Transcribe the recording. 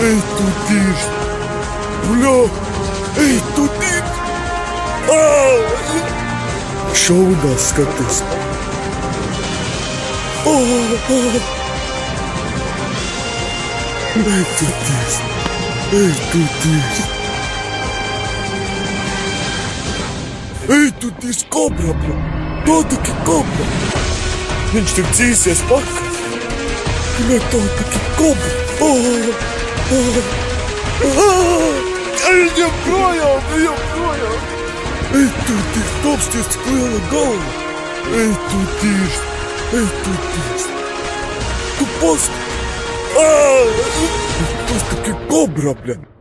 Ej, tu tīrs! Bļā! Ej, tu tīrs! Šaubās skaties! Ej, tu tīrs! Ej, tu tīrs! Ej, tu tīrs kobra, bļā! Tā taki kobra! Viņš tur dzīsies pakaļ! Bļā, tā taki kobra! Ejam projām, ejam projām! Ej, tu tīrs, topsties, cik liela galva! Ej, tu tīrs, ej, tu tīrs! Tu past! Tas taky kobra, bļa!